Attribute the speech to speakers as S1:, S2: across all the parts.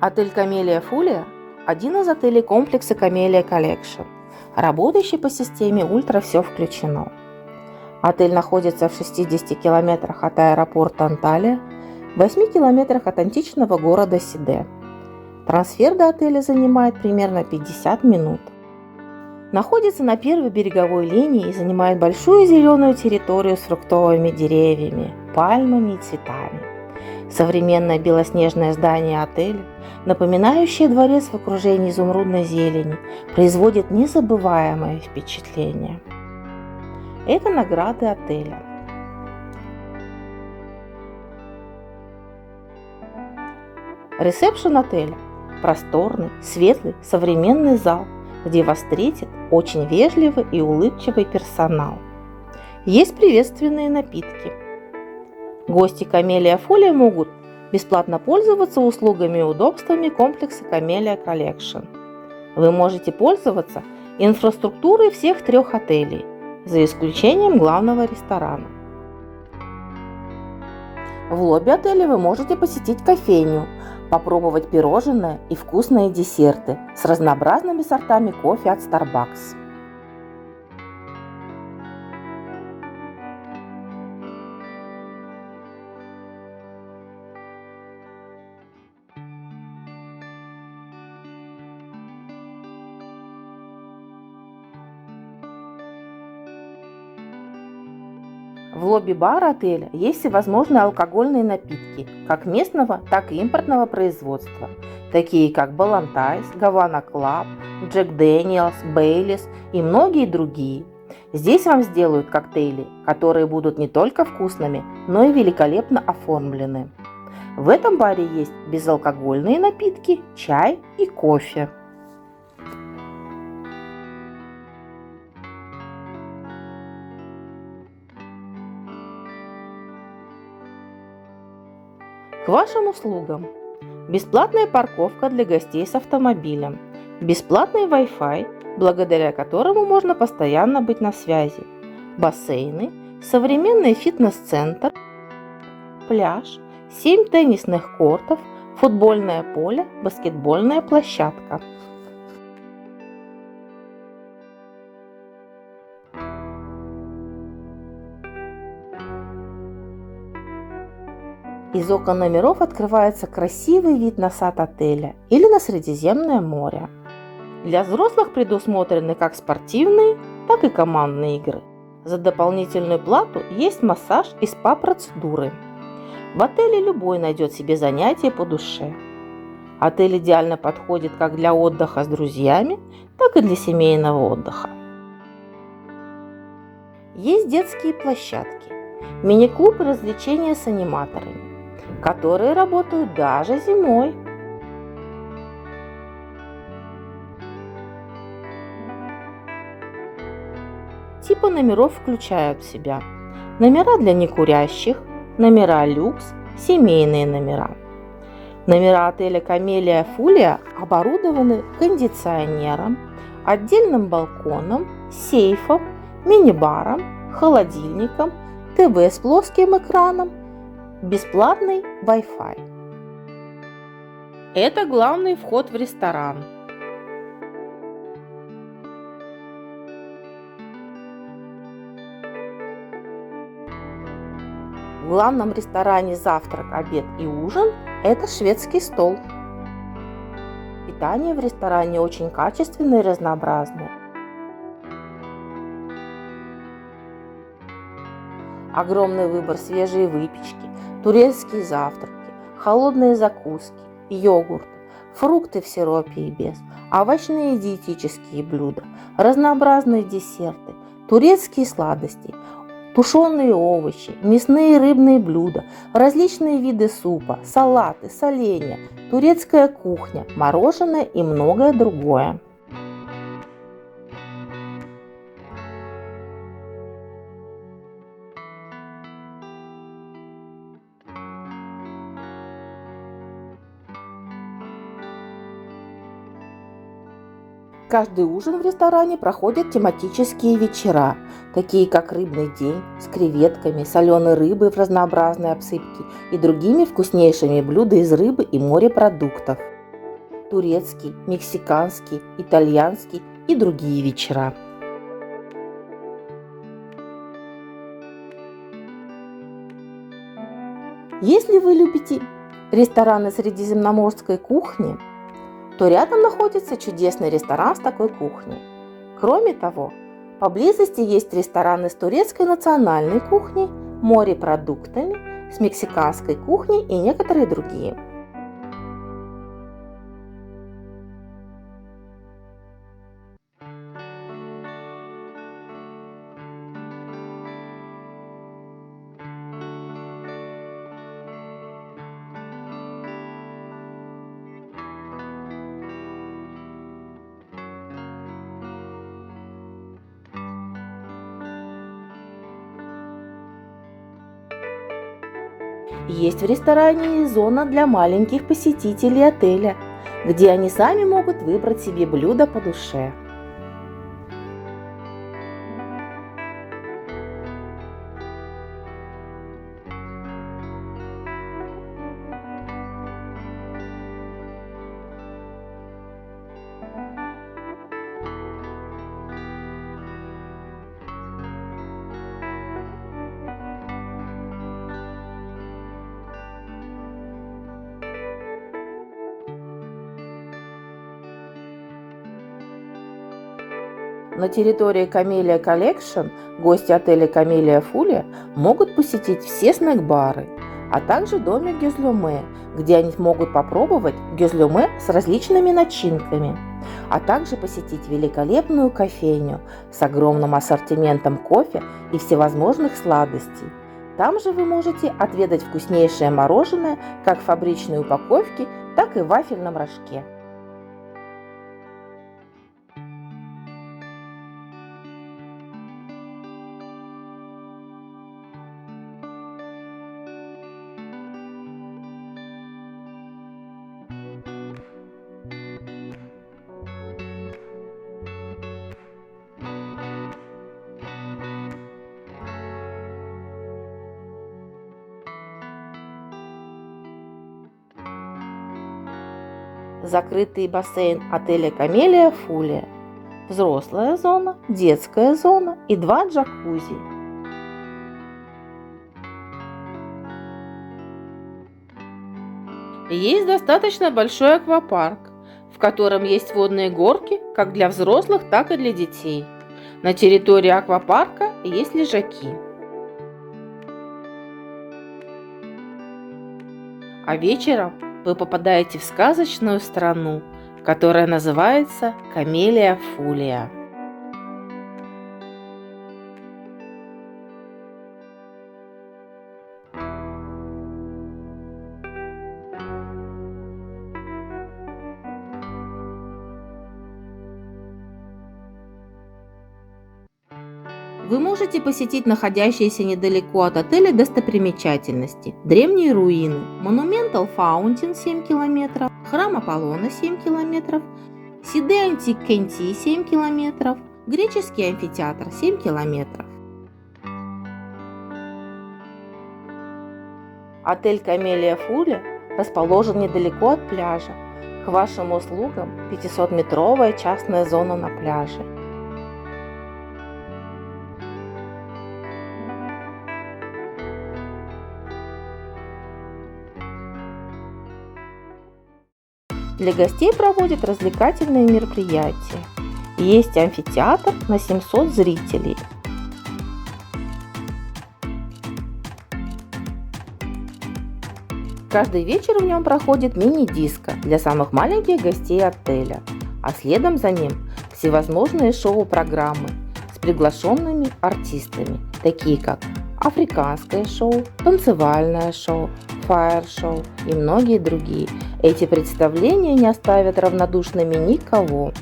S1: Отель Камелия Фулия – один из отелей комплекса Камелия Collection, работающий по системе «Ультра все включено». Отель находится в 60 километрах от аэропорта Анталия, в 8 километрах от античного города Сиде. Трансфер до отеля занимает примерно 50 минут. Находится на первой береговой линии и занимает большую зеленую территорию с фруктовыми деревьями, пальмами и цветами. Современное белоснежное здание отеля, напоминающее дворец в окружении изумрудной зелени, производит незабываемое впечатление. Это награды отеля. Ресепшн отеля – просторный, светлый, современный зал, где вас встретит очень вежливый и улыбчивый персонал. Есть приветственные напитки. Гости Камелия Фулия могут бесплатно пользоваться услугами и удобствами комплекса Камелия Collection. Вы можете пользоваться инфраструктурой всех 3 отелей, за исключением главного ресторана. В лобби отеля вы можете посетить кофейню, попробовать пирожные и вкусные десерты с разнообразными сортами кофе от Starbucks. В лобби бара отеля есть всевозможные алкогольные напитки, как местного, так и импортного производства, такие как Балантайс, Гавана Клаб, Джек Дэниелс, Бейлис и многие другие. Здесь вам сделают коктейли, которые будут не только вкусными, но и великолепно оформлены. В этом баре есть безалкогольные напитки, чай и кофе. К вашим услугам: бесплатная парковка для гостей с автомобилем, бесплатный Wi-Fi, благодаря которому можно постоянно быть на связи, бассейны, современный фитнес-центр, пляж, 7 теннисных кортов, футбольное поле, баскетбольная площадка. Из окон номеров открывается красивый вид на сад отеля или на Средиземное море. Для взрослых предусмотрены как спортивные, так и командные игры. За дополнительную плату есть массаж и спа-процедуры. В отеле любой найдет себе занятие по душе. Отель идеально подходит как для отдыха с друзьями, так и для семейного отдыха. Есть детские площадки, мини-клуб и развлечения с аниматорами, которые работают даже зимой. Типы номеров включают в себя номера для некурящих, номера люкс, семейные номера. Номера отеля Камелия Фулия оборудованы кондиционером, отдельным балконом, сейфом, мини-баром, холодильником, ТВ с плоским экраном, бесплатный Wi-Fi. Это главный вход в ресторан. В главном ресторане завтрак, обед и ужин – это шведский стол. Питание в ресторане очень качественное и разнообразное. Огромный выбор свежей выпечки, турецкие завтраки, холодные закуски, йогурты, фрукты в сиропе и без, овощные и диетические блюда, разнообразные десерты, турецкие сладости, тушеные овощи, мясные и рыбные блюда, различные виды супа, салаты, соленья, турецкая кухня, мороженое и многое другое. Каждый ужин в ресторане проходят тематические вечера, такие как рыбный день с креветками, соленой рыбой в разнообразной обсыпке и другими вкуснейшими блюдами из рыбы и морепродуктов. турецкий, мексиканский, итальянский и другие вечера. Если вы любите рестораны средиземноморской кухни, то рядом находится чудесный ресторан с такой кухней. Кроме того, поблизости есть рестораны с турецкой национальной кухней, морепродуктами, с мексиканской кухней и некоторые другие. Есть в ресторане и зона для маленьких посетителей отеля, где они сами могут выбрать себе блюдо по душе. На территории Camellia Collection гости отеля Camellia Фулия могут посетить все снэк-бары, а также домик Гюзлюме, где они могут попробовать гюзлюме с различными начинками, а также посетить великолепную кофейню с огромным ассортиментом кофе и всевозможных сладостей. Там же вы можете отведать вкуснейшее мороженое как в фабричной упаковке, так и в вафельном рожке. Закрытый бассейн отеля Camellia Фулия, взрослая зона, детская зона и 2 джакузи. Есть достаточно большой аквапарк, в котором есть водные горки как для взрослых, так и для детей. На территории аквапарка есть лежаки. А вечером вы попадаете в сказочную страну, которая называется Camellia Фулия. Вы можете посетить находящиеся недалеко от отеля достопримечательности, древние руины, Monumental Fountain 7 км, храм Аполлона 7 км, Сиде Антик Кенти 7 км, греческий амфитеатр 7 км. Отель Camellia Фулия расположен недалеко от пляжа. К вашим услугам 500-метровая частная зона на пляже. Для гостей проводят развлекательные мероприятия. Есть амфитеатр на 700 зрителей. Каждый вечер в нем проходит мини-диско для самых маленьких гостей отеля, а следом за ним всевозможные шоу-программы с приглашенными артистами, такие как африканское шоу, танцевальное шоу, фаер-шоу и многие другие. Эти представления не оставят равнодушными никого.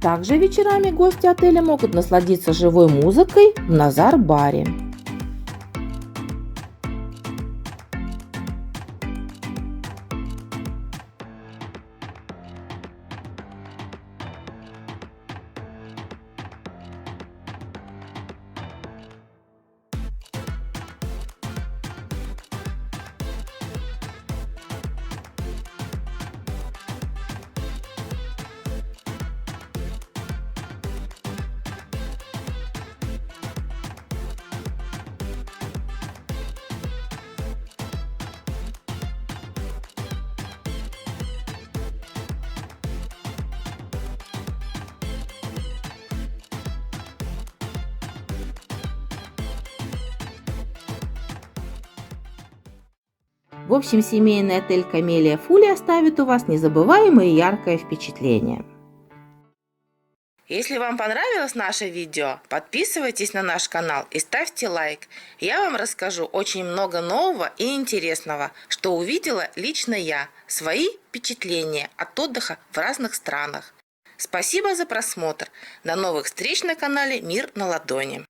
S1: Также вечерами гости отеля могут насладиться живой музыкой в Назар-баре. В общем, семейный отель «Камелия Фули» оставит у вас незабываемое и яркое впечатление. Если вам понравилось наше видео, подписывайтесь на наш канал и ставьте лайк. Я вам расскажу очень много нового и интересного, что увидела лично я, свои впечатления от отдыха в разных странах. Спасибо за просмотр. До новых встреч на канале «Мир на ладони».